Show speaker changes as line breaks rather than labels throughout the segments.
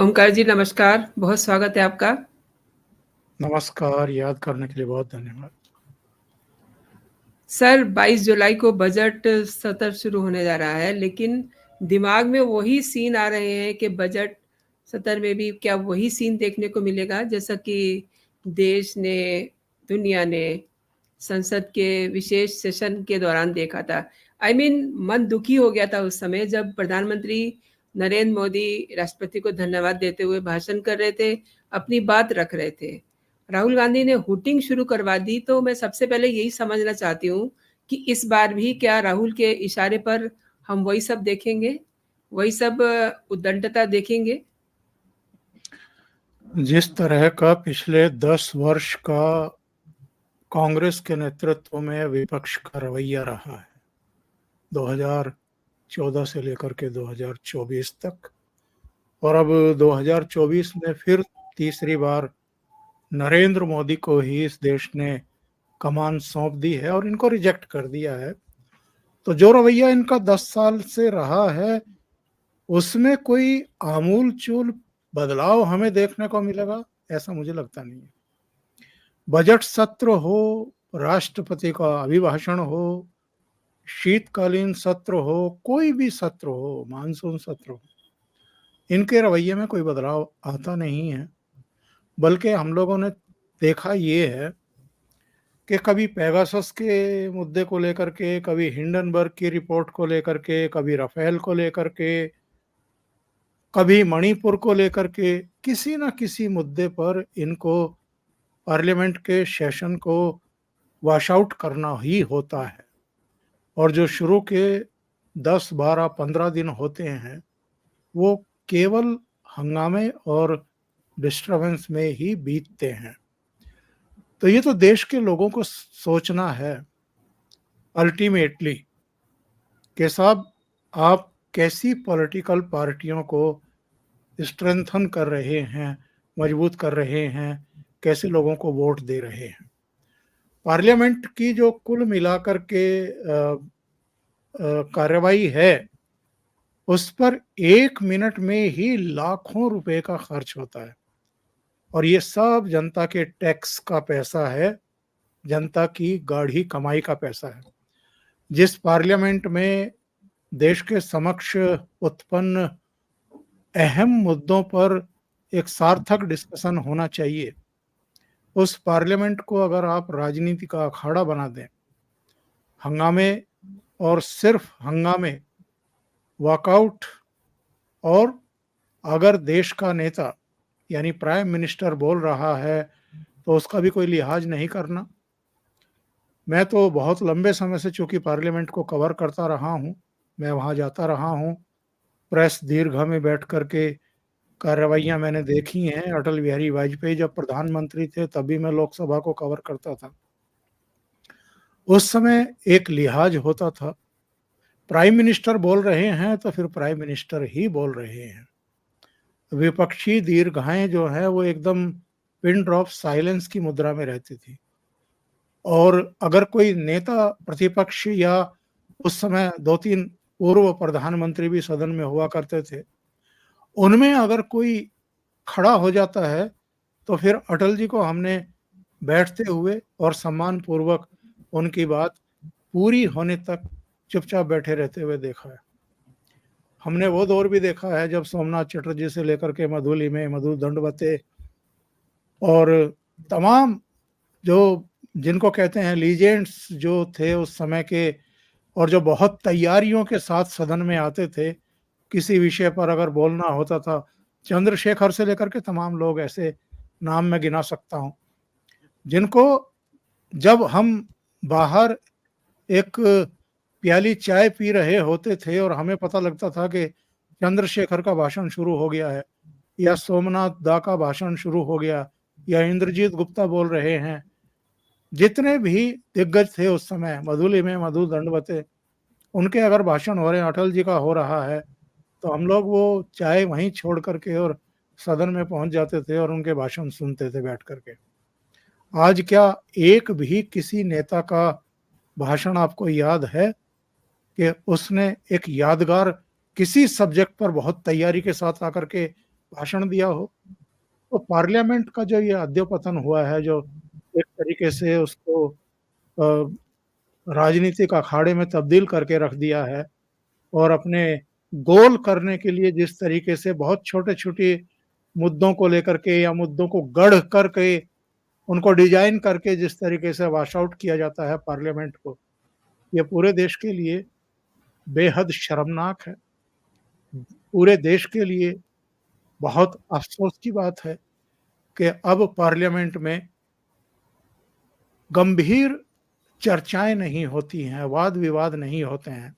ओमकार जी नमस्कार, बहुत स्वागत है आपका।
नमस्कार, याद करने के लिए बहुत धन्यवाद।
सर 22 जुलाई को बजट सत्र शुरू होने जा रहा है, लेकिन दिमाग में वही सीन आ रहे हैं कि बजट सत्र में भी क्या वही सीन देखने को मिलेगा जैसा कि देश ने, दुनिया ने संसद के विशेष सेशन के दौरान देखा था। मन दुखी हो गया था उस समय जब प्रधानमंत्री नरेंद्र मोदी राष्ट्रपति को धन्यवाद देते हुए भाषण कर रहे थे, अपनी बात रख रहे थे। राहुल गांधी ने हुटिंग शुरू करवा दी, तो मैं सबसे पहले यही समझना चाहती हूँ कि इस बार भी क्या राहुल के इशारे पर हम वही सब देखेंगे, वही सब उद्दंडता देखेंगे?
जिस तरह का पिछले 10 वर्ष का कांग्रेस के नेतृत्व में विपक्ष का रवैया रहा है, 2014 से लेकर के 2024 तक, और अब 2024 में फिर तीसरी बार नरेंद्र मोदी को ही इस देश ने कमान सौंप दी है और इनको रिजेक्ट कर दिया है। तो जो रवैया इनका 10 साल से रहा है, उसमें कोई आमूल-चूल बदलाव हमें देखने को मिलेगा, ऐसा मुझे लगता नहीं है। बजट सत्र हो, राष्ट्रपति का अभिभाषण हो, शीतकालीन सत्र हो, कोई भी सत्र हो, मानसून सत्र हो, इनके रवैये में कोई बदलाव आता नहीं है। बल्कि हम लोगों ने देखा ये है कि कभी पेगासस के मुद्दे को लेकर के, कभी हिंडनबर्ग की रिपोर्ट को लेकर के, कभी राफेल को लेकर के, कभी मणिपुर को लेकर के, किसी न किसी मुद्दे पर इनको पार्लियामेंट के सेशन को वॉश आउट करना ही होता है। और जो शुरू के 10, 12, 15 दिन होते हैं, वो केवल हंगामे और डिस्टर्बेंस में ही बीतते हैं। तो ये तो देश के लोगों को सोचना है अल्टीमेटली कि साहब आप कैसी पॉलिटिकल पार्टियों को स्ट्रेंथन कर रहे हैं, मजबूत कर रहे हैं, कैसे लोगों को वोट दे रहे हैं। पार्लियामेंट की जो कुल मिलाकर के कार्रवाई है, उस पर 1 मिनट में ही लाखों रुपए का खर्च होता है और ये सब जनता के टैक्स का पैसा है, जनता की गाढ़ी कमाई का पैसा है। जिस पार्लियामेंट में देश के समक्ष उत्पन्न अहम मुद्दों पर एक सार्थक डिस्कशन होना चाहिए, उस पार्लियामेंट को अगर आप राजनीति का अखाड़ा बना दें, हंगामे और सिर्फ हंगामे, वॉकआउट, और अगर देश का नेता यानी प्राइम मिनिस्टर बोल रहा है तो उसका भी कोई लिहाज नहीं करना। मैं तो बहुत लंबे समय से चूंकि पार्लियामेंट को कवर करता रहा हूं, मैं वहां जाता रहा हूं, प्रेस दीर्घा में बैठ करके कार्रवाइयां मैंने देखी हैं। अटल बिहारी वाजपेयी जब प्रधानमंत्री थे तभी मैं लोकसभा को कवर करता था। उस समय एक लिहाज होता था, प्राइम मिनिस्टर बोल रहे हैं तो फिर प्राइम मिनिस्टर ही बोल रहे हैं। विपक्षी दीर्घाएं जो है वो एकदम पिन ड्रॉप साइलेंस की मुद्रा में रहती थी। और अगर कोई नेता प्रतिपक्ष या उस समय 2-3 पूर्व प्रधानमंत्री भी सदन में हुआ करते थे, उनमें अगर कोई खड़ा हो जाता है तो फिर अटल जी को हमने बैठते हुए और सम्मान पूर्वक उनकी बात पूरी होने तक चुपचाप बैठे रहते हुए देखा है। हमने वो दौर भी देखा है जब सोमनाथ चटर्जी से लेकर के मधुलिमे, मधु दंडवते और तमाम जो जिनको कहते हैं लीजेंड्स जो थे उस समय के, और जो बहुत तैयारियों के साथ सदन में आते थे, किसी विषय पर अगर बोलना होता था, चंद्रशेखर से लेकर के तमाम लोग ऐसे नाम मैं गिना सकता हूं, जिनको जब हम बाहर एक प्याली चाय पी रहे होते थे और हमें पता लगता था कि चंद्रशेखर का भाषण शुरू हो गया है या सोमनाथ दा का भाषण शुरू हो गया या इंद्रजीत गुप्ता बोल रहे हैं, जितने भी दिग्गज थे उस समय, मधुलिमे, मधु दंडवते, उनके अगर भाषण हो रहे हैं, अटल जी का हो रहा है, तो हम लोग वो चाय वहीं छोड़ करके और सदन में पहुंच जाते थे और उनके भाषण सुनते थे बैठ करके। आज क्या एक भी किसी नेता का भाषण आपको याद है कि उसने एक यादगार किसी सब्जेक्ट पर बहुत तैयारी के साथ आकर के भाषण दिया हो। तो पार्लियामेंट का जो ये अधोपतन हुआ है, जो एक तरीके से उसको अ, राजनीतिक अखाड़े में तब्दील करके रख दिया है, और अपने गोल करने के लिए जिस तरीके से बहुत छोटे-छोटे मुद्दों को लेकर के या मुद्दों को गढ़ करके उनको डिजाइन करके जिस तरीके से वॉश आउट किया जाता है पार्लियामेंट को, ये पूरे देश के लिए बेहद शर्मनाक है। पूरे देश के लिए बहुत अफ़सोस की बात है कि अब पार्लियामेंट में गंभीर चर्चाएँ नहीं होती हैं, वाद-विवाद नहीं होते हैं।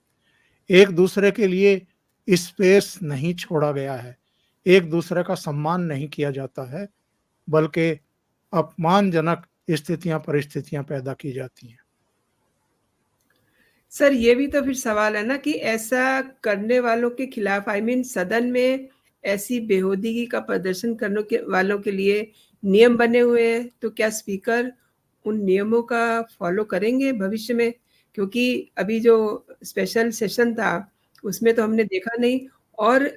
एक-दूसरे के लिए स्पेस नहीं छोड़ा गया है, एक-दूसरे का सम्मान नहीं किया जाता है, बल्कि अपमानजनक स्थितियाँ, परिस्थितियाँ पैदा की जाती हैं।
सर, ये भी तो फिर सवाल है ना कि ऐसा करने वालों के खिलाफ सदन में ऐसी बेहूदगी का प्रदर्शन करने के वालों के लिए नियम बने हुए हैं, तो क्या स्पीकर उन नियमों का फ़ॉलो करेंगे भविष्य में? क्योंकि अभी जो स्पेशल सेशन था, उसमें तो हमने देखा नहीं, और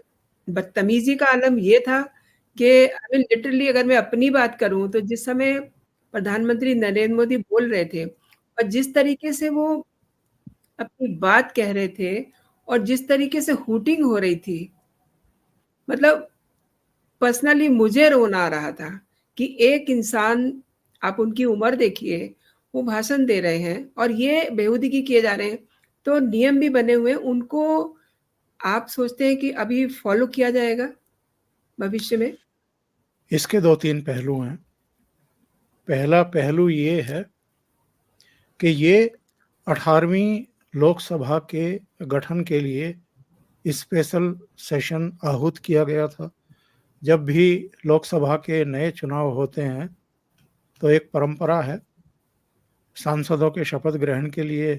बदतमीज़ी का आलम ये था कि लिटरली अगर मैं अपनी बात करूँ, तो जिस समय प्रधानमंत्री नरेंद्र मोदी बोल रहे थे और जिस तरीके से वो अपनी बात कह रहे थे और जिस तरीके से हूटिंग हो रही थी, मतलब पर्सनली मुझे रोना आ रहा था कि एक इंसान, आप उनकी उम्र देखिए, वो भाषण दे रहे हैं और ये बेहूदगी किए जा रहे हैं। तो नियम भी बने हुए हैं, उनको आप सोचते हैं कि अभी फ़ॉलो किया जाएगा भविष्य में?
इसके 2-3 पहलू हैं। पहला पहलू ये है कि ये 18वीं लोकसभा के गठन के लिए स्पेशल सेशन आहूत किया गया था। जब भी लोकसभा के नए चुनाव होते हैं, तो एक परंपरा है, सांसदों के शपथ ग्रहण के लिए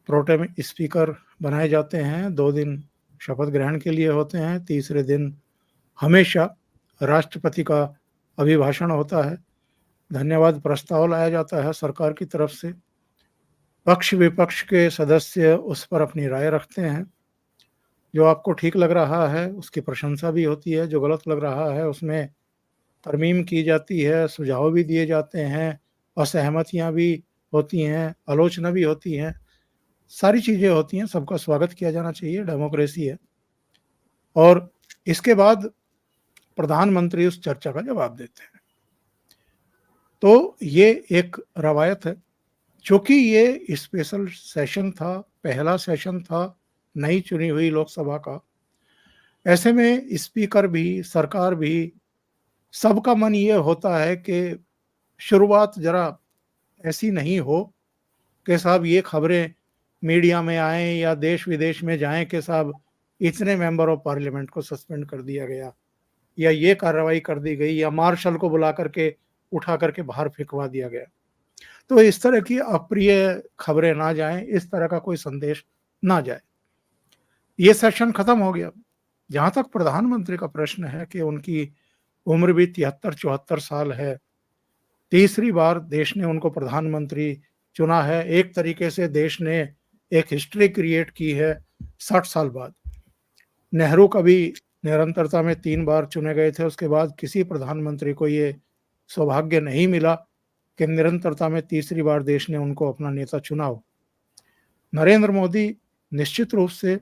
प्रोटेम स्पीकर बनाए जाते हैं। 2 दिन शपथ ग्रहण के लिए होते हैं, तीसरे दिन हमेशा राष्ट्रपति का अभिभाषण होता है, धन्यवाद प्रस्ताव लाया जाता है सरकार की तरफ से। पक्ष-विपक्ष के सदस्य उस पर अपनी राय रखते हैं। जो आपको ठीक लग रहा है, उसकी प्रशंसा भी होती है, जो गलत लग रहा है, उसमें तरमीम की जाती है, सुझाव भी दिए जाते हैं, असहमतियाँ भी होती हैं, आलोचना भी होती हैं, सारी चीज़ें होती हैं, सबका स्वागत किया जाना चाहिए, डेमोक्रेसी है। और इसके बाद प्रधानमंत्री उस चर्चा का जवाब देते हैं। तो ये एक रवायत है। चूँकि ये स्पेशल सेशन था, पहला सेशन था नई चुनी हुई लोकसभा का, ऐसे में स्पीकर भी, सरकार भी, सबका मन ये होता है कि शुरुआत ज़रा ऐसी नहीं हो कि साहब ये खबरें मीडिया में आएँ या देश-विदेश में जाएँ कि साहब इतने मेंबर ऑफ पार्लियामेंट को सस्पेंड कर दिया गया, या ये कार्रवाई कर दी गई, या मार्शल को बुला करके उठा करके बाहर फेंकवा दिया गया। तो इस तरह की अप्रिय खबरें ना जाएँ, इस तरह का कोई संदेश ना जाए। ये सेशन खत्म हो गया। जहाँ तक प्रधानमंत्री का प्रश्न है कि उनकी उम्र भी 73-74 साल है। तीसरी बार देश ने उनको प्रधानमंत्री चुना है। एक तरीके से देश ने एक हिस्ट्री क्रिएट की है 60 साल बाद। नेहरू कभी निरंतरता में 3 बार चुने गए थे, उसके बाद किसी प्रधानमंत्री को ये सौभाग्य नहीं मिला कि निरंतरता में तीसरी बार देश ने उनको अपना नेता चुना हो। नरेंद्र मोदी निश्चित रूप से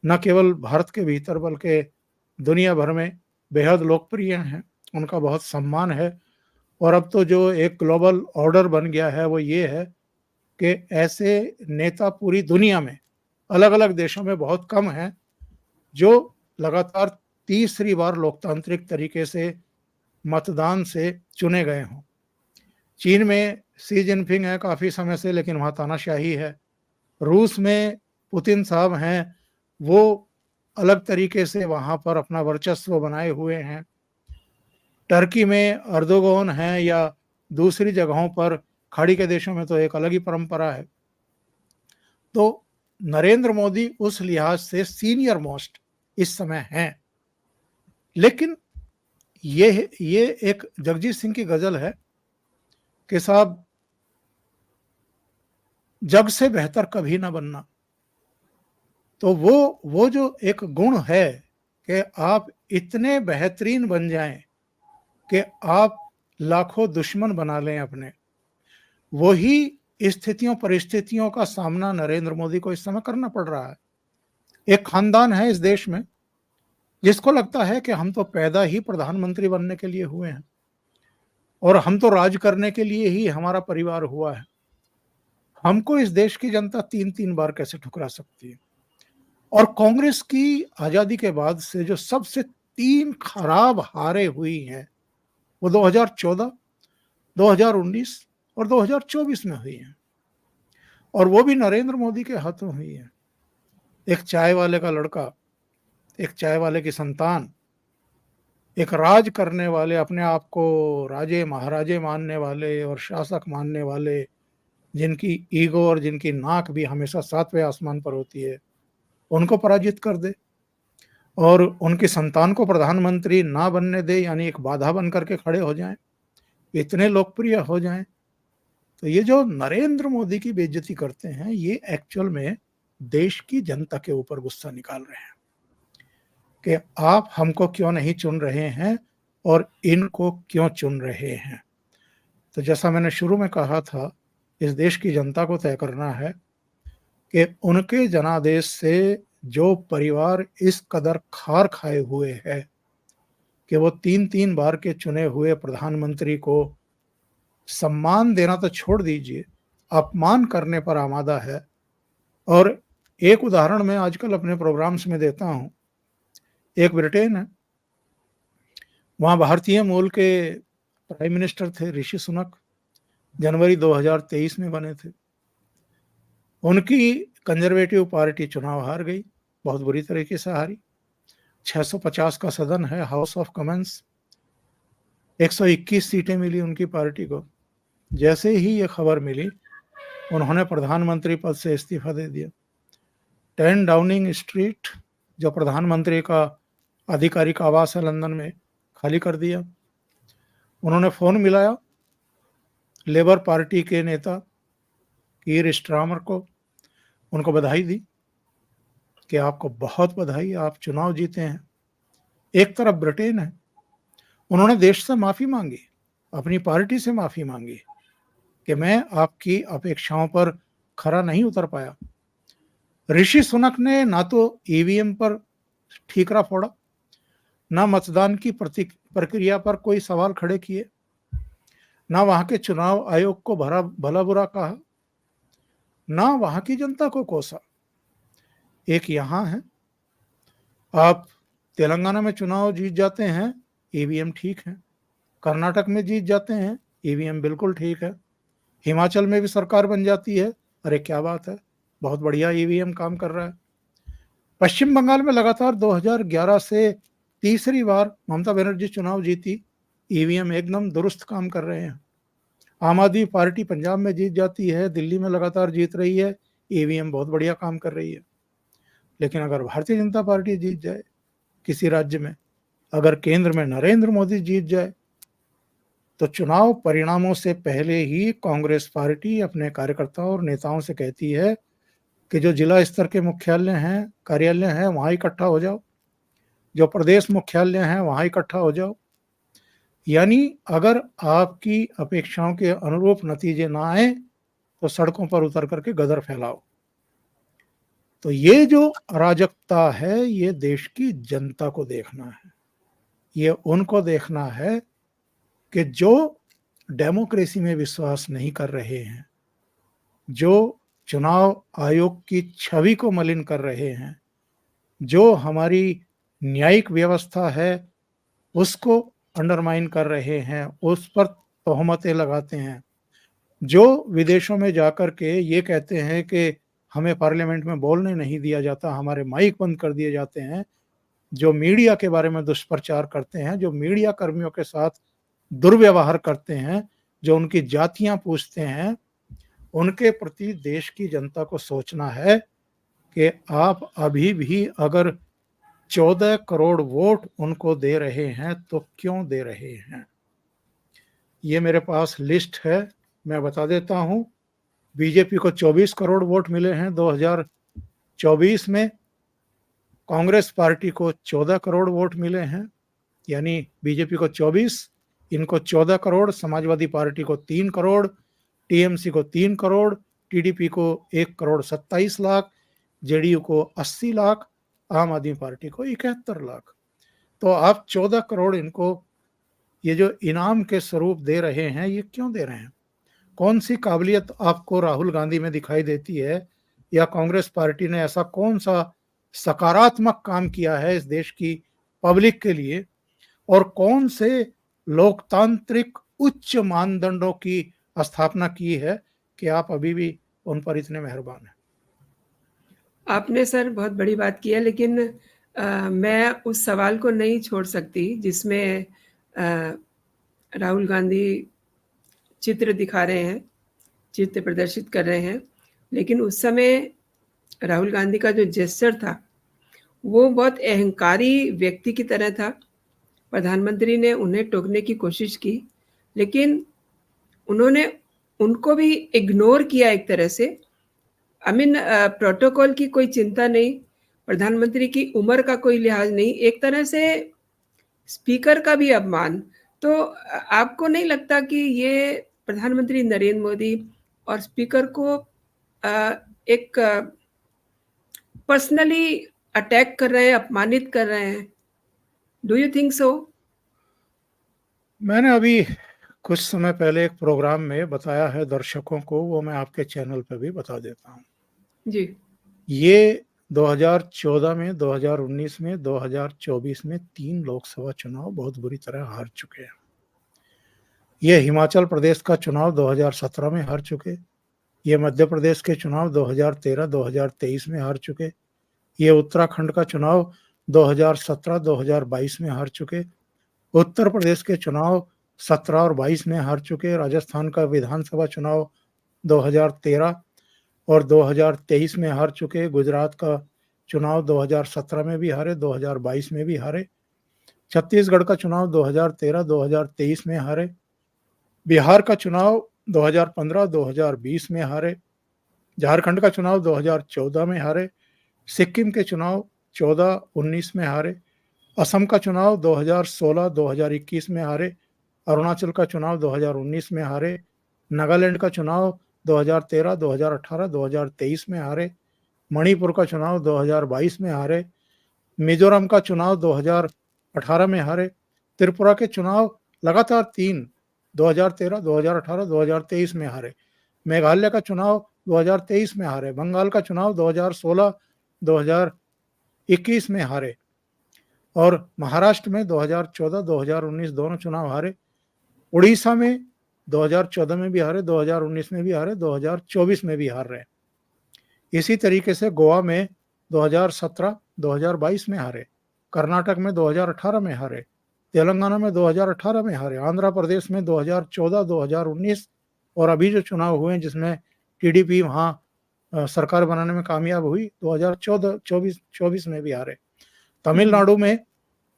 न केवल भारत के भीतर बल्कि दुनिया भर में बेहद लोकप्रिय हैं, उनका बहुत सम्मान है। और अब तो जो एक ग्लोबल ऑर्डर बन गया है वो ये है कि ऐसे नेता पूरी दुनिया में अलग-अलग देशों में बहुत कम हैं, जो लगातार तीसरी बार लोकतांत्रिक तरीके से मतदान से चुने गए हों। चीन में शी जिनपिंग है काफ़ी समय से, लेकिन वहाँ तानाशाही है। रूस में पुतिन साहब हैं, वो अलग तरीके से वहाँ पर अपना वर्चस्व बनाए हुए हैं। टर्की में अर्दोगन हैं, या दूसरी जगहों पर खाड़ी के देशों में तो एक अलग ही परंपरा है। तो नरेंद्र मोदी उस लिहाज से सीनियर मोस्ट इस समय हैं। लेकिन ये एक जगजीत सिंह की गज़ल है कि साहब जग से बेहतर कभी ना बनना। तो वो जो एक गुण है कि आप इतने बेहतरीन बन जाएं कि आप लाखों दुश्मन बना लें अपने, वही स्थितियों परिस्थितियों का सामना नरेंद्र मोदी को इस समय करना पड़ रहा है। एक खानदान है इस देश में जिसको लगता है कि हम तो पैदा ही प्रधानमंत्री बनने के लिए हुए हैं और हम तो राज करने के लिए ही हमारा परिवार हुआ है। हमको इस देश की जनता 3-3 बार कैसे ठुकरा सकती है? और कांग्रेस की आजादी के बाद से जो सबसे 3 खराब हारें हुई हैं, वो 2014, 2019 और 2024 में हुई हैं, और वो भी नरेंद्र मोदी के हाथों हुई है। एक चाय वाले का लड़का, एक चाय वाले की संतान, एक राज करने वाले, अपने आप को राजे महाराजे मानने वाले और शासक मानने वाले, जिनकी ईगो और जिनकी नाक भी हमेशा 7वें आसमान पर होती है, उनको पराजित कर दे और उनकी संतान को प्रधानमंत्री ना बनने दे, यानी एक बाधा बन करके खड़े हो जाएं, इतने लोकप्रिय हो जाएं। तो ये जो नरेंद्र मोदी की बेइज्जती करते हैं, ये एक्चुअल में देश की जनता के ऊपर गुस्सा निकाल रहे हैं कि आप हमको क्यों नहीं चुन रहे हैं और इनको क्यों चुन रहे हैं। तो जैसा मैंने शुरू में कहा था, इस देश की जनता को तय करना है कि उनके जनादेश से जो परिवार इस कदर खार खाए हुए है कि वो 3-3 बार के चुने हुए प्रधानमंत्री को सम्मान देना तो छोड़ दीजिए, अपमान करने पर आमादा है। और एक उदाहरण मैं आजकल अपने प्रोग्राम्स में देता हूं। एक ब्रिटेन है, वहां भारतीय मूल के प्राइम मिनिस्टर थे ऋषि सुनक, जनवरी 2023 में बने थे। उनकी कंजर्वेटिव पार्टी चुनाव हार गई, बहुत बुरी तरीके से हारी। 650 का सदन है, हाउस ऑफ कॉमन्स, 121 सीटें मिली उनकी पार्टी को। जैसे ही ये खबर मिली, उन्होंने प्रधानमंत्री पद से इस्तीफा दे दिया। 10 डाउनिंग स्ट्रीट, जो प्रधानमंत्री का आधिकारिक आवास है लंदन में, खाली कर दिया। उन्होंने फोन मिलाया लेबर पार्टी के नेता कीर स्टारमर को, उनको बधाई दी कि आपको बहुत बधाई, आप चुनाव जीते हैं। एक तरफ ब्रिटेन है, उन्होंने देश से माफी मांगी, अपनी पार्टी से माफी मांगी कि मैं आपकी अपेक्षाओं पर खरा नहीं उतर पाया। ऋषि सुनक ने ना तो ईवीएम पर ठीकरा फोड़ा, ना मतदान की प्रक्रिया पर कोई सवाल खड़े किए, ना वहां के चुनाव आयोग को भला बुरा कहा, ना वहां की जनता को कोसा। एक यहां है, आप तेलंगाना में चुनाव जीत जाते हैं, ईवीएम ठीक है। कर्नाटक में जीत जाते हैं, ईवीएम बिल्कुल ठीक है। हिमाचल में भी सरकार बन जाती है, अरे क्या बात है, बहुत बढ़िया ईवीएम काम कर रहा है। पश्चिम बंगाल में लगातार 2011 से तीसरी बार ममता बनर्जी चुनाव जीती, ईवीएम एकदम दुरुस्त काम कर रहे हैं। आम आदमी पार्टी पंजाब में जीत जाती है, दिल्ली में लगातार जीत रही है, ईवीएम बहुत बढ़िया काम कर रही है। लेकिन अगर भारतीय जनता पार्टी जीत जाए किसी राज्य में, अगर केंद्र में नरेंद्र मोदी जीत जाए, तो चुनाव परिणामों से पहले ही कांग्रेस पार्टी अपने कार्यकर्ताओं और नेताओं से कहती है कि जो जिला स्तर के मुख्यालय हैं, कार्यालय हैं, वहां इकट्ठा हो जाओ, जो प्रदेश मुख्यालय हैं वहां इकट्ठा हो जाओ। यानी अगर आपकी अपेक्षाओं के अनुरूप नतीजे ना आए तो सड़कों पर उतर करके गदर फैलाओ। तो ये जो अराजकता है, ये देश की जनता को देखना है, ये उनको देखना है कि जो डेमोक्रेसी में विश्वास नहीं कर रहे हैं, जो चुनाव आयोग की छवि को मलिन कर रहे हैं, जो हमारी न्यायिक व्यवस्था है उसको अंडरमाइन कर रहे हैं, उस पर तोहमतें लगाते हैं, जो विदेशों में जाकर के ये कहते हैं कि हमें पार्लियामेंट में बोलने नहीं दिया जाता, हमारे माइक बंद कर दिए जाते हैं, जो मीडिया के बारे में दुष्प्रचार करते हैं, जो मीडिया कर्मियों के साथ दुर्व्यवहार करते हैं, जो उनकी जातियां पूछते हैं, उनके प्रति देश की जनता को सोचना है कि आप अभी भी अगर 14 करोड़ वोट उनको दे रहे हैं तो क्यों दे रहे हैं। ये मेरे पास लिस्ट है, मैं बता देता हूं। बीजेपी को 24 करोड़ वोट मिले हैं 2024 में, कांग्रेस पार्टी को 14 करोड़ वोट मिले हैं, यानी बीजेपी को 24, इनको 14 करोड़, समाजवादी पार्टी को 3 करोड़, टीएमसी को 3 करोड़, टीडीपी को 1 करोड़ 27 लाख, जेडीयू को 80 लाख, आम आदमी पार्टी को 71 लाख। तो आप 14 करोड़ इनको ये जो इनाम के स्वरूप दे रहे हैं, ये क्यों दे रहे हैं? कौन सी काबिलियत आपको राहुल गांधी में दिखाई देती है, या कांग्रेस पार्टी ने ऐसा कौन सा सकारात्मक काम किया है इस देश की पब्लिक के लिए, और कौन से लोकतांत्रिक उच्च मानदंडों की स्थापना की है कि आप अभी भी उन पर इतने मेहरबान हैं?
आपने सर बहुत बड़ी बात की है, लेकिन मैं उस सवाल को नहीं छोड़ सकती जिसमें राहुल गांधी चित्र दिखा रहे हैं, चित्र प्रदर्शित कर रहे हैं, लेकिन उस समय राहुल गांधी का जो जेस्चर था वो बहुत अहंकारी व्यक्ति की तरह था। प्रधानमंत्री ने उन्हें टोकने की कोशिश की, लेकिन उन्होंने उनको भी इग्नोर किया एक तरह से। प्रोटोकॉल की कोई चिंता नहीं, प्रधानमंत्री की उम्र का कोई लिहाज नहीं, एक तरह से स्पीकर का भी अपमान। तो आपको नहीं लगता कि ये प्रधानमंत्री नरेंद्र मोदी और स्पीकर को एक पर्सनली अटैक कर रहे हैं, अपमानित कर रहे हैं? Do you think so?
मैंने अभी कुछ समय पहले एक प्रोग्राम में बताया है दर्शकों को, वो मैं आपके चैनल पर भी बता देता हूँ।
जी।
ये 2014 में, 2019 में, 2024 में 3 लोकसभा चुनाव बहुत बुरी तरह हार चुके हैं। ये हिमाचल प्रदेश का चुनाव 2017 में हार चुके, ये मध्य प्रदेश के चुनाव 2013, 2023 में हार चुके, ये उत्तराखंड का चुनाव 2017, 2022 में हार चुके, उत्तर प्रदेश के चुनाव 17 और 22 में हार चुके, राजस्थान का विधानसभा चुनाव 2013 और 2023 में हार चुके, गुजरात का चुनाव 2017 में भी हारे, 2022 में भी हारे, छत्तीसगढ़ का चुनाव 2013, 2023 में हारे, बिहार का चुनाव 2015, 2020 में हारे, झारखंड का चुनाव 2014 में हारे, सिक्किम के चुनाव 14, 19 में हारे, असम का चुनाव 2016, 2021 में हारे, अरुणाचल का चुनाव 2019 में हारे, नागालैंड का चुनाव 2013, 2018, 2023 में हारे, मणिपुर का चुनाव 2022 में हारे, मिजोरम का चुनाव 2018 में हारे, त्रिपुरा के चुनाव लगातार 3 2013, 2018, 2023 में हारे, मेघालय का चुनाव 2023 में हारे, बंगाल का चुनाव 2016, 2021 में हारे, और महाराष्ट्र में 2014, 2019 दोनों चुनाव हारे, उड़ीसा में 2014 में भी हारे, 2019 में भी हारे, 2024 में भी हार रहे। इसी तरीके से गोवा में 2017, 2022 में हारे, कर्नाटक में 2018 में हारे, तेलंगाना में 2018 में हारे, आंध्र प्रदेश में 2014, 2019 और अभी जो चुनाव हुए जिसमें टीडीपी वहाँ सरकार बनाने में कामयाब हुई, 2014, 24 में भी हारे। तमिलनाडु में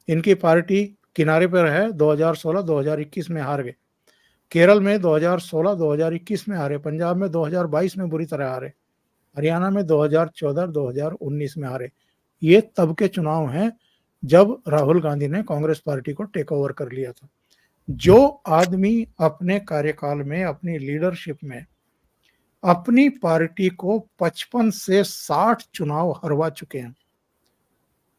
इनकी पार्टी किनारे पर है, 2016, 2021 में हार गए, केरल में 2016, 2021 में हारे, पंजाब में 2022 में बुरी तरह हारे, हरियाणा में 2014, 2019 में हारे। ये तब के चुनाव हैं जब राहुल गांधी ने कांग्रेस पार्टी को टेक ओवर कर लिया था। जो आदमी अपने कार्यकाल में, अपनी लीडरशिप में अपनी पार्टी को 55 से 60 चुनाव हरवा चुके हैं,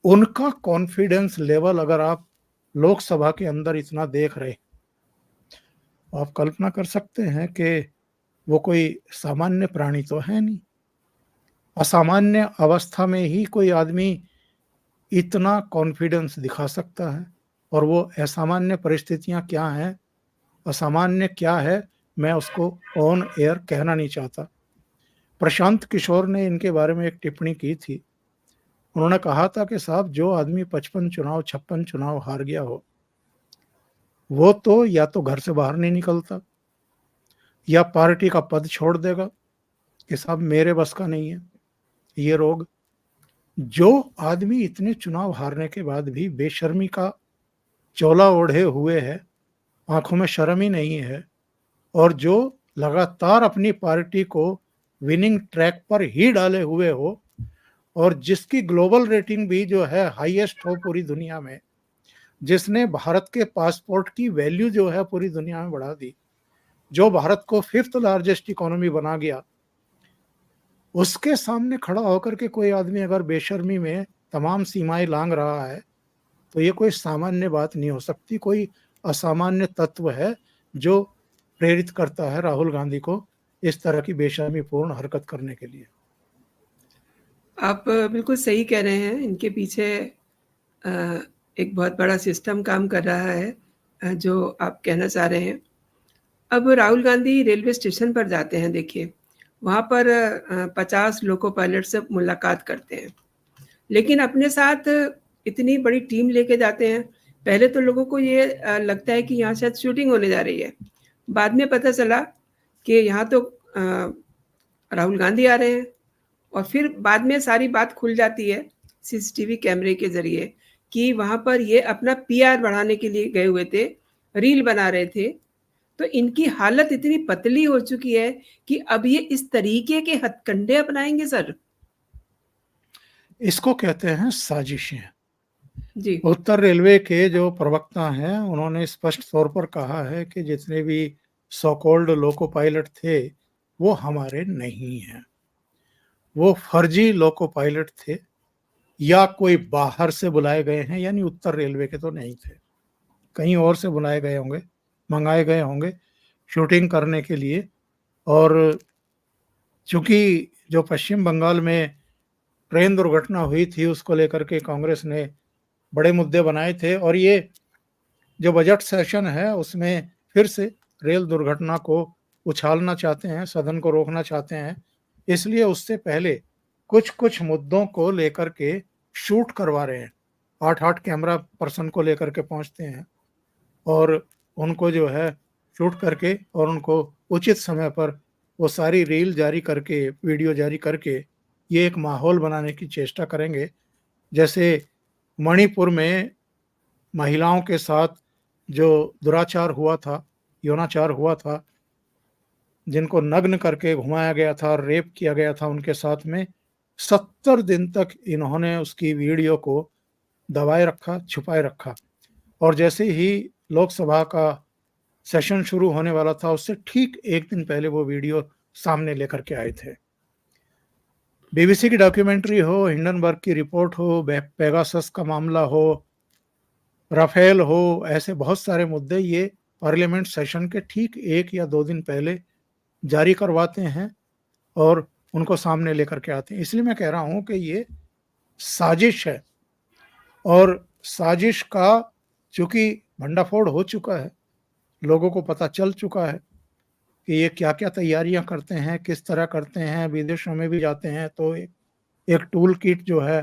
उनका कॉन्फिडेंस लेवल अगर आप लोकसभा के अंदर इतना देख रहे, आप कल्पना कर सकते हैं कि वो कोई सामान्य प्राणी तो है नहीं। असामान्य अवस्था में ही कोई आदमी इतना कॉन्फिडेंस दिखा सकता है, और वो असामान्य परिस्थितियां क्या हैं, असामान्य क्या है, मैं उसको ऑन एयर कहना नहीं चाहता। प्रशांत किशोर ने इनके बारे में एक टिप्पणी की थी। उन्होंने कहा था कि साहब, जो आदमी 55 चुनाव, 56 चुनाव हार गया हो, वो तो या तो घर से बाहर नहीं निकलता, या पार्टी का पद छोड़ देगा कि साहब मेरे बस का नहीं है ये रोग। जो आदमी इतने चुनाव हारने के बाद भी बेशर्मी का चोला ओढ़े हुए है, आंखों में शर्म ही नहीं है, और जो लगातार अपनी पार्टी को विनिंग ट्रैक पर ही डाले हुए हो, और जिसकी ग्लोबल रेटिंग भी जो है हाईएस्ट हो पूरी दुनिया में, जिसने भारत के पासपोर्ट की वैल्यू जो है पूरी दुनिया में बढ़ा दी, जो भारत को 5th लार्जेस्ट इकोनॉमी बना गया, उसके सामने खड़ा होकर के कोई आदमी अगर बेशर्मी में तमाम सीमाएं लांघ रहा है, तो ये कोई सामान्य बात नहीं हो सकती। कोई असामान्य तत्व है जो प्रेरित करता है राहुल गांधी को इस तरह की बेशर्मीपूर्ण हरकत करने के लिए।
आप बिल्कुल सही कह रहे हैं। इनके पीछे एक बहुत बड़ा सिस्टम काम कर रहा है, जो आप कहना चाह रहे हैं। अब राहुल गांधी रेलवे स्टेशन पर जाते हैं, देखिए, वहाँ पर 50 लोको पायलट से मुलाकात करते हैं, लेकिन अपने साथ इतनी बड़ी टीम लेके जाते हैं। पहले तो लोगों को ये लगता है कि यहाँ शायद शूटिंग होने जा रही है। बाद में पता चला कि यहाँ तो राहुल गांधी आ रहे हैं, और फिर बाद में सारी बात खुल जाती है सीसीटीवी कैमरे के ज़रिए कि वहाँ पर ये अपना पीआर बढ़ाने के लिए गए हुए थे, रील बना रहे थे। तो इनकी हालत इतनी पतली हो चुकी है कि अब ये इस तरीके के हथकंडे अपनाएँगे सर?
इसको कहते हैं साजिशें।
जी,
उत्तर रेलवे के जो प्रवक्ता हैं, उन्होंने स्पष्ट तौर पर कहा है कि जितने भी सो कॉल्ड लोको पायलट थे, वो हमारे नहीं हैं। वो फर्जी लोको पायलट थे या कोई बाहर से बुलाए गए हैं, यानी उत्तर रेलवे के तो नहीं थे। कहीं और से बुलाए गए होंगे, मंगाए गए होंगे शूटिंग करने के लिए। और चूंकि जो पश्चिम बंगाल में ट्रेन दुर्घटना हुई थी, उसको लेकर के कांग्रेस ने बड़े मुद्दे बनाए थे, और ये जो बजट सेशन है उसमें फिर से रेल दुर्घटना को उछालना चाहते हैं, सदन को रोकना चाहते हैं। इसलिए उससे पहले कुछ कुछ मुद्दों को लेकर के शूट करवा रहे हैं। 8-8 कैमरा पर्सन को लेकर के पहुंचते हैं और उनको जो है शूट करके और उनको उचित समय पर वो सारी रील जारी करके, वीडियो जारी करके ये एक माहौल बनाने की चेष्टा करेंगे। जैसे मणिपुर में महिलाओं के साथ जो दुराचार हुआ था, यौनाचार हुआ था, जिनको नग्न करके घुमाया गया था, रेप किया गया था उनके साथ में, 70 दिन तक इन्होंने उसकी वीडियो को दबाए रखा, छुपाए रखा। और जैसे ही लोकसभा का सेशन शुरू होने वाला था, उससे ठीक एक दिन पहले वो वीडियो सामने लेकर के आए थे। बीबीसी की डॉक्यूमेंट्री हो, हिंडनबर्ग की रिपोर्ट हो, पेगासस का मामला हो, राफेल हो, ऐसे बहुत सारे मुद्दे ये पार्लियामेंट सेशन के ठीक 1 या 2 दिन पहले जारी करवाते हैं और उनको सामने लेकर के आते हैं। इसलिए मैं कह रहा हूं कि ये साजिश है, और साजिश का चूंकि भंडाफोड़ हो चुका है, लोगों को पता चल चुका है कि ये क्या-क्या तैयारियां करते हैं, किस तरह करते हैं। विदेशों में भी जाते हैं तो एक टूल किट जो है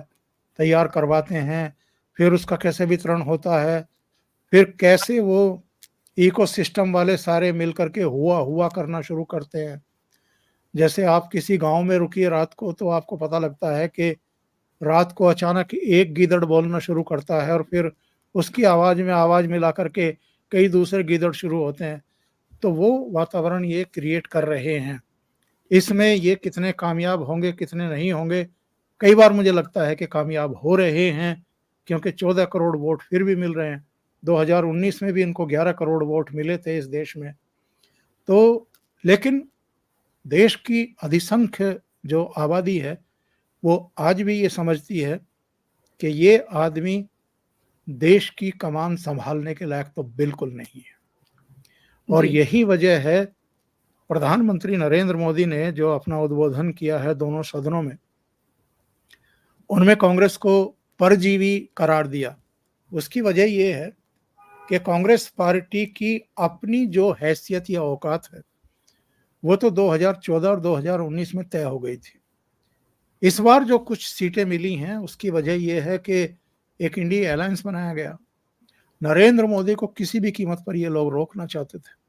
तैयार करवाते हैं, फिर उसका कैसे वितरण होता है, फिर कैसे वो इकोसिस्टम वाले सारे मिलकर के हुआ करना शुरू करते हैं। जैसे आप किसी गांव में रुकिए रात को, तो आपको पता लगता है कि रात को अचानक एक गीदड़ बोलना शुरू करता है और फिर उसकी आवाज में आवाज मिला करके कई दूसरे गीदड़ शुरू होते हैं। तो वो वातावरण ये क्रिएट कर रहे हैं। इसमें ये कितने कामयाब होंगे, कितने नहीं होंगे, कई बार मुझे लगता है कि कामयाब हो रहे हैं, क्योंकि 14 करोड़ वोट फिर भी मिल रहे हैं। 2019 में भी इनको 11 करोड़ वोट मिले थे इस देश में। तो लेकिन देश की अधिसंख्य जो आबादी है, वो आज भी ये समझती है कि ये आदमी देश की कमान संभालने के लायक तो बिल्कुल नहीं है। और
जी,
यही वजह है, प्रधानमंत्री नरेंद्र मोदी ने जो अपना उद्बोधन किया है दोनों सदनों में, उनमें कांग्रेस को परजीवी करार दिया। उसकी वजह यह है कि कांग्रेस पार्टी की अपनी जो हैसियत या औकात है, वो तो 2014 और 2019 में तय हो गई थी। इस बार जो कुछ सीटें मिली हैं, उसकी वजह यह है कि एक इंडिया अलायंस बनाया गया। नरेंद्र मोदी को किसी भी कीमत पर ये लोग रोकना चाहते थे।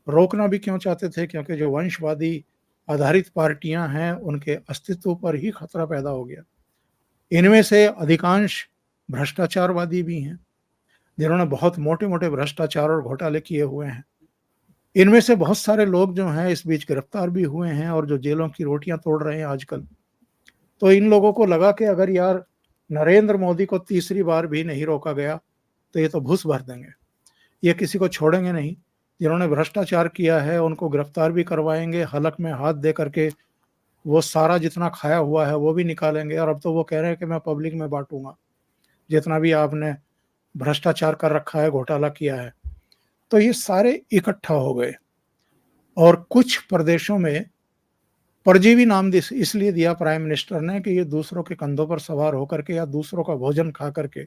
रोकना भी क्यों चाहते थे? क्योंकि जो वंशवादी आधारित पार्टियां हैं, उनके अस्तित्व पर ही खतरा पैदा हो गया। इनमें से अधिकांश भ्रष्टाचारवादी भी हैं, जिन्होंने बहुत मोटे मोटे भ्रष्टाचार और घोटाले किए हुए हैं। इनमें से बहुत सारे लोग जो हैं इस बीच गिरफ्तार भी हुए हैं और जो जेलों की रोटियां तोड़ रहे हैं आजकल। तो इन लोगों को लगा कि अगर यार नरेंद्र मोदी को तीसरी बार भी नहीं रोका गया तो ये तो घुस भर देंगे, ये किसी को छोड़ेंगे नहीं। जिन्होंने भ्रष्टाचार किया है उनको गिरफ्तार भी करवाएंगे, हलक में हाथ दे करके वो सारा जितना खाया हुआ है वो भी निकालेंगे। और अब तो वो कह रहे हैं कि मैं पब्लिक में बांटूंगा जितना भी आपने भ्रष्टाचार कर रखा है, घोटाला किया है। तो ये सारे इकट्ठा हो गए और कुछ प्रदेशों में परजीवी नाम इसलिए दिया प्राइम मिनिस्टर ने कि ये दूसरों के कंधों पर सवार होकर के या दूसरों का भोजन खा करके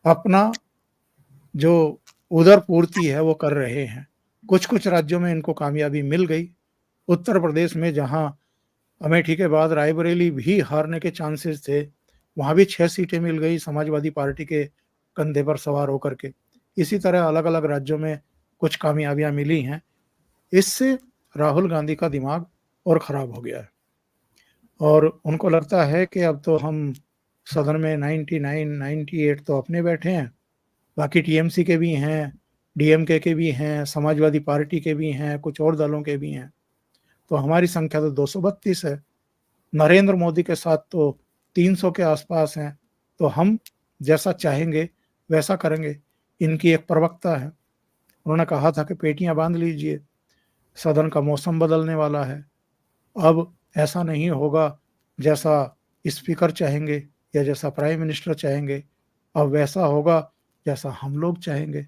अपना जो उदर पूर्ति है वो कर रहे हैं। कुछ कुछ राज्यों में इनको कामयाबी मिल गई। उत्तर प्रदेश में जहां अमेठी के बाद रायबरेली भी हारने के चांसेस थे, वहां भी 6 सीटें मिल गई समाजवादी पार्टी के कंधे पर सवार होकर के। इसी तरह अलग अलग राज्यों में कुछ कामयाबियां मिली हैं। इससे राहुल गांधी का दिमाग और खराब हो गया है और उनको लगता है कि अब तो हम सदन में 99 98 तो अपने बैठे हैं, बाकी टीएमसी के भी हैं, डीएमके के भी हैं, समाजवादी पार्टी के भी हैं, कुछ और दलों के भी हैं, तो हमारी संख्या तो 232 है। नरेंद्र मोदी के साथ तो 300 के आसपास हैं, तो हम जैसा चाहेंगे वैसा करेंगे। इनकी एक प्रवक्ता है, उन्होंने कहा था कि पेटियां बांध लीजिए, सदन का मौसम बदलने वाला है। अब ऐसा नहीं होगा जैसा स्पीकर चाहेंगे या जैसा प्राइम मिनिस्टर चाहेंगे, अब वैसा होगा जैसा हम लोग चाहेंगे।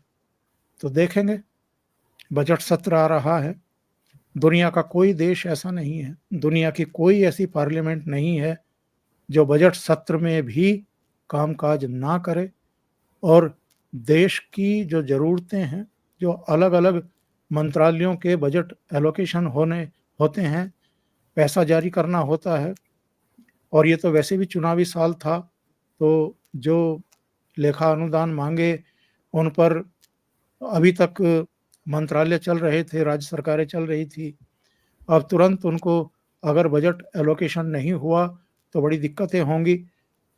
तो देखेंगे, बजट सत्र आ रहा है। दुनिया का कोई देश ऐसा नहीं है, दुनिया की कोई ऐसी पार्लियामेंट नहीं है जो बजट सत्र में भी कामकाज ना करे और देश की जो ज़रूरतें हैं, जो अलग अलग मंत्रालयों के बजट एलोकेशन होते हैं, पैसा जारी करना होता है। और ये तो वैसे भी चुनावी साल था, तो जो लेखा अनुदान मांगे उन पर अभी तक मंत्रालय चल रहे थे, राज्य सरकारें चल रही थी। अब तुरंत उनको अगर बजट एलोकेशन नहीं हुआ तो बड़ी दिक्कतें होंगी।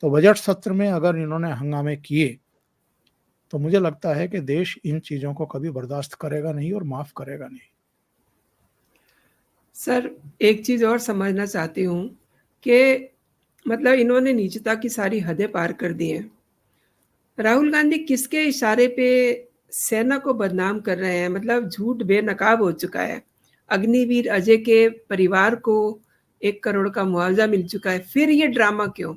तो बजट सत्र में अगर इन्होंने हंगामे किए तो मुझे लगता है कि देश इन चीज़ों को कभी बर्दाश्त करेगा नहीं और माफ़ करेगा नहीं।
सर, एक चीज़ और समझना चाहती हूँ कि मतलब इन्होंने निजता की सारी हदें पार कर दी हैं। राहुल गांधी किसके इशारे पे सेना को बदनाम कर रहे हैं? मतलब झूठ बेनकाब हो चुका है। अग्निवीर अजय के परिवार को 1 करोड़ का मुआवज़ा मिल चुका है, फिर ये ड्रामा क्यों?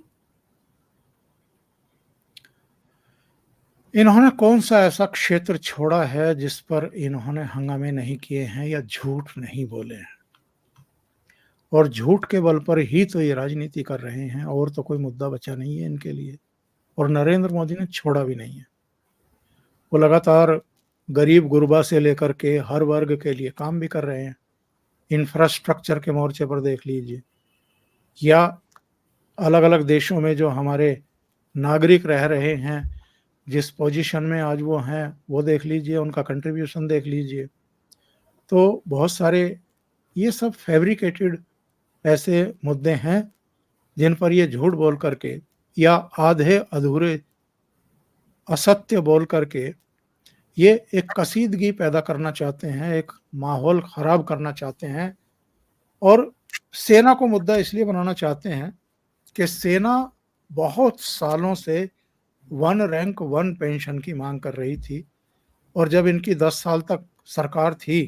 इन्होंने कौन सा ऐसा क्षेत्र छोड़ा है जिस पर इन्होंने हंगामे नहीं किए हैं या झूठ नहीं बोले हैं? और झूठ के बल पर ही तो ये राजनीति कर रहे हैं, और तो कोई मुद्दा बचा नहीं है इनके लिए। और नरेंद्र मोदी ने छोड़ा भी नहीं है। वो लगातार गरीब गुरबा से लेकर के हर वर्ग के लिए काम भी कर रहे हैं। इंफ्रास्ट्रक्चर के मोर्चे पर देख लीजिए, या अलग अलग देशों में जो हमारे नागरिक रह रहे हैं, जिस पोजीशन में आज वो हैं, वो देख लीजिए, उनका कंट्रीब्यूशन देख लीजिए। तो बहुत सारे ये सब फैब्रिकेटेड ऐसे मुद्दे हैं जिन पर ये झूठ बोल करके या आधे अधूरे असत्य बोल करके ये एक कसीदगी पैदा करना चाहते हैं, एक माहौल खराब करना चाहते हैं। और सेना को मुद्दा इसलिए बनाना चाहते हैं कि सेना बहुत सालों से 1 रैंक 1 पेंशन की मांग कर रही थी, और जब इनकी 10 साल तक सरकार थी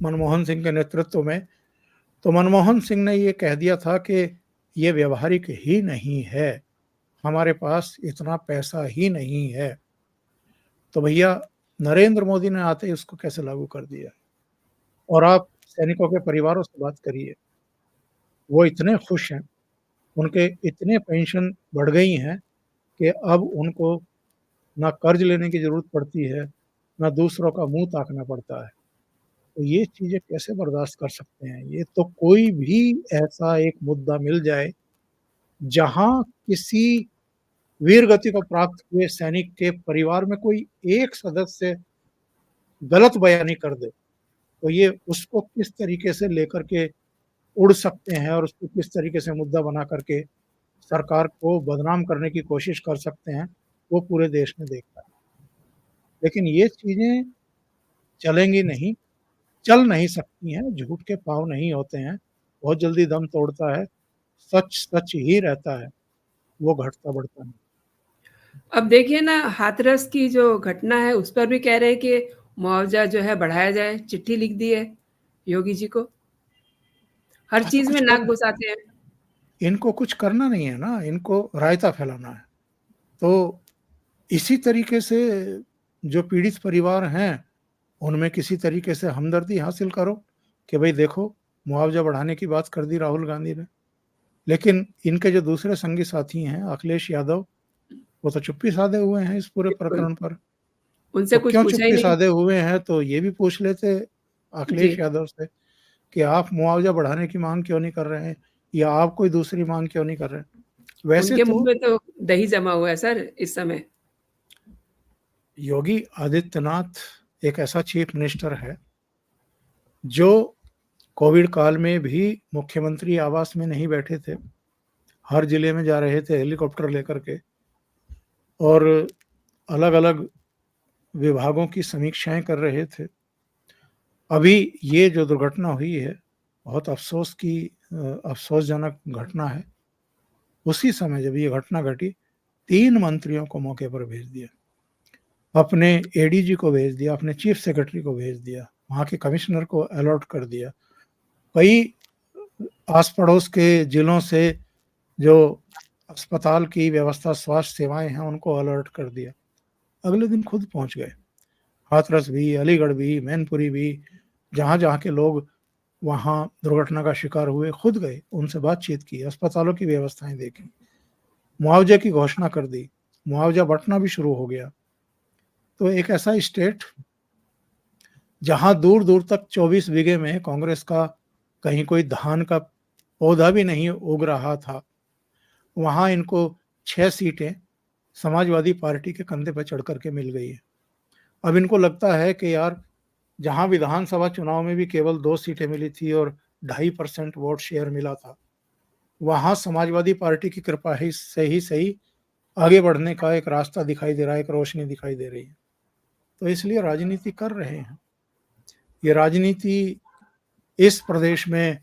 मनमोहन सिंह के नेतृत्व में, तो मनमोहन सिंह ने ये कह दिया था कि ये व्यवहारिक ही नहीं है, हमारे पास इतना पैसा ही नहीं है। तो भैया नरेंद्र मोदी ने आते ही उसको कैसे लागू कर दिया। और आप सैनिकों के परिवारों से बात करिए, वो इतने खुश हैं, उनके इतने पेंशन बढ़ गई हैं कि अब उनको ना कर्ज लेने की ज़रूरत पड़ती है, ना दूसरों का मुँह ताकना पड़ता है। तो ये चीज़ें कैसे बर्दाश्त कर सकते हैं? ये तो कोई भी ऐसा एक मुद्दा मिल जाए, जहाँ किसी वीर गति को प्राप्त हुए सैनिक के परिवार में कोई एक सदस्य गलत बयानी कर दे, तो ये उसको किस तरीके से लेकर के उड़ सकते हैं और उसको किस तरीके से मुद्दा बना करके सरकार को बदनाम करने की कोशिश कर सकते हैं, वो पूरे देश ने देखा है। लेकिन ये चीज़ें चलेंगी नहीं, चल नहीं सकती हैं, झूठ के पाँव नहीं होते हैं, बहुत जल्दी दम तोड़ता है। सच सच ही रहता है, वो घटता बढ़ता नहीं।
अब देखिए ना, हाथरस की जो घटना है उस पर भी कह रहे हैं कि मुआवज़ा जो है बढ़ाया जाए, चिट्ठी लिख दी है योगी जी को। हर
हाँ, तो
चीज़ में नाक घुसाते हैं।
इनको कुछ करना नहीं है ना, इनको रायता फैलाना है। तो इसी तरीके से जो पीड़ित परिवार हैं, उनमें किसी तरीके से हमदर्दी हासिल करो कि भई देखो, मुआवज़ा बढ़ाने की बात कर दी राहुल गांधी ने। लेकिन इनके जो दूसरे संगी साथी हैं, अखिलेश यादव, वो तो चुप्पी साधे हुए हैं इस पूरे
बिल्कुल,
प्रकरण पर।
उनसे
तो
कुछ
क्यों
पूछा ही
चुप्पी
नहीं।
साधे हुए हैं, तो ये भी पूछ लेते अखिलेश
जी,
यादव से कि आप मुआवज़ा बढ़ाने की माँग क्यों नहीं कर रहे हैं? या आप कोई दूसरी माँग क्यों नहीं कर रहे हैं? वैसे
उनके मुँह
तो
में तो दही जमा हुआ है सर इस समय।
योगी आदित्यनाथ एक ऐसा चीफ मिनिस्टर है, जो कोविड काल में भी मुख्यमंत्री आवास में नहीं बैठे थे। हर जिले में जा रहे थे हेलीकॉप्टर लेकर के और अलग-अलग विभागों की समीक्षाएँ कर रहे थे। अभी ये जो दुर्घटना हुई है, बहुत अफ़सोसजनक घटना है। उसी समय जब ये घटना घटी, 3 मंत्रियों को मौके पर भेज दिया। अपने एडीजी को भेज दिया, अपने चीफ सेक्रेटरी को भेज दिया, वहाँ के कमिश्नर को अलर्ट कर दिया। कई आस-पड़ोस के जिलों से जो अस्पताल की व्यवस्था, स्वास्थ्य सेवाएँ हैं, उनको अलर्ट कर दिया। अगले दिन खुद पहुँच गए। हाथरस भी, अलीगढ़ भी, मैनपुरी भी, जहाँ-जहाँ के लोग वहाँ दुर्घटना का शिकार हुए, खुद गए, उनसे बातचीत की, अस्पतालों की व्यवस्थाएँ देखी, मुआवजे की घोषणा कर दी, मुआवजा बँटना भी शुरू हो गया। तो एक ऐसा स्टेट जहाँ दूर-दूर तक 24 बीघे में कांग्रेस का कहीं कोई धान का पौधा भी नहीं उग रहा था, वहाँ इनको 6 सीटें समाजवादी पार्टी के कंधे पे चढ़ कर के मिल गई है। अब इनको लगता है कि यार, जहाँ विधानसभा चुनाव में भी केवल 2 सीटें मिली थी और 2.5% वोट शेयर मिला था, वहाँ समाजवादी पार्टी की कृपा ही से ही सही आगे बढ़ने का एक रास्ता दिखाई दे रहा है, एक रोशनी दिखाई दे रही है। तो इसलिए राजनीति कर रहे हैं। ये राजनीति इस प्रदेश में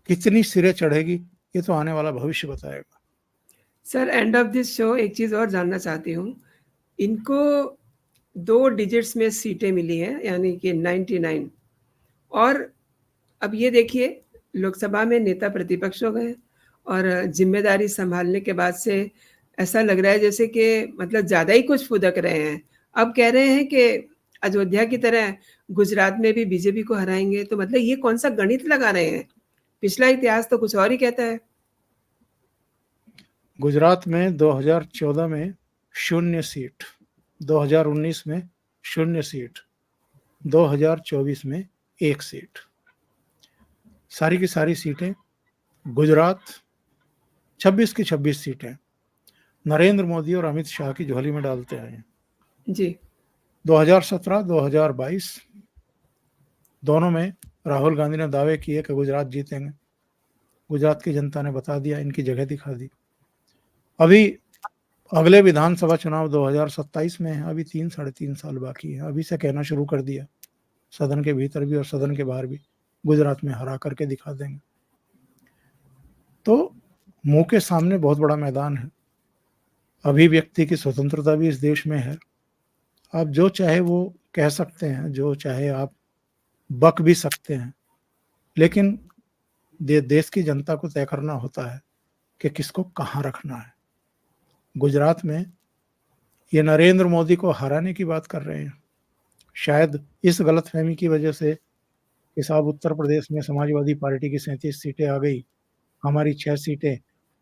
कितनी सिरे चढ़ेगी, ये तो आने वाला भविष्य बताएगा।
Sir end of this show एक चीज़ और जानना चाहती हूँ। इनको 2 डिजिट्स में सीटें मिली हैं यानी कि 99 और अब ये देखिए लोकसभा में नेता प्रतिपक्ष हो गए और ज़िम्मेदारी सँभालने के बाद से ऐसा लग रहा है जैसे कि मतलब ज़्यादा ही कुछ फुदक रहे हैं। अब कह रहे हैं कि अयोध्या की तरह गुजरात में भी बीजेपी को हराएँगे, तो मतलब ये कौन-सा गणित लगा रहे हैं? पिछला इतिहास तो कुछ और ही कहता है।
गुजरात में 2014 में 0 सीट, 2019 में 0 सीट, 2024 में 1 सीट। सारी की सारी सीटें गुजरात 26 की 26 सीटें नरेंद्र मोदी और अमित शाह की झोली में डालते आए हैं।
जी,
2017, 2022 दोनों में राहुल गांधी ने दावे किए कि गुजरात जीतेंगे। गुजरात की जनता ने बता दिया, इनकी जगह दिखा दी। अभी अगले विधानसभा चुनाव 2027 में है, अभी 3 साढ़े 3 साल बाकी है। अभी से कहना शुरू कर दिया, सदन के भीतर भी और सदन के बाहर भी, गुजरात में हरा करके दिखा देंगे। तो मुंह के सामने बहुत बड़ा मैदान है। अभिव्यक्ति की स्वतंत्रता भी इस देश में है। आप जो चाहे वो कह सकते हैं, जो चाहे आप बक भी सकते हैं, लेकिन देश की जनता को तय करना होता है कि किसको कहाँ रखना है। गुजरात में ये नरेंद्र मोदी को हराने की बात कर रहे हैं। शायद इस गलतफहमी की वजह से कि साहब उत्तर प्रदेश में समाजवादी पार्टी की 37 सीटें आ गई, हमारी 6 सीटें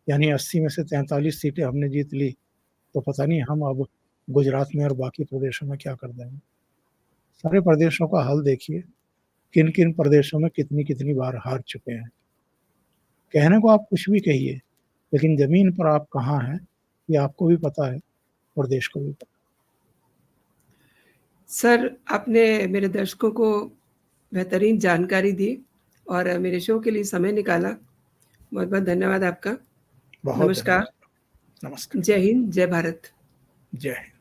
यानी 80 में से 43 सीटें हमने जीत ली, तो पता नहीं हम अब गुजरात में और बाकी प्रदेशों में क्या कर देंगे। सारे प्रदेशों का हाल देखिए, किन-किन प्रदेशों में कितनी-कितनी बार हार चुके हैं। कहने को आप कुछ भी कहिए, लेकिन ज़मीन पर आप कहाँ हैं, ये आपको भी पता है और देश को भी पता है।
सर आपने मेरे दर्शकों को बेहतरीन जानकारी दी और मेरे शो के लिए समय निकाला। बहुत-बहुत धन्यवाद आपका।
बहुत
नमस्कार।
धन्यवाद। नमस्कार।
जय हिंद, जय भारत।
जय हिंद।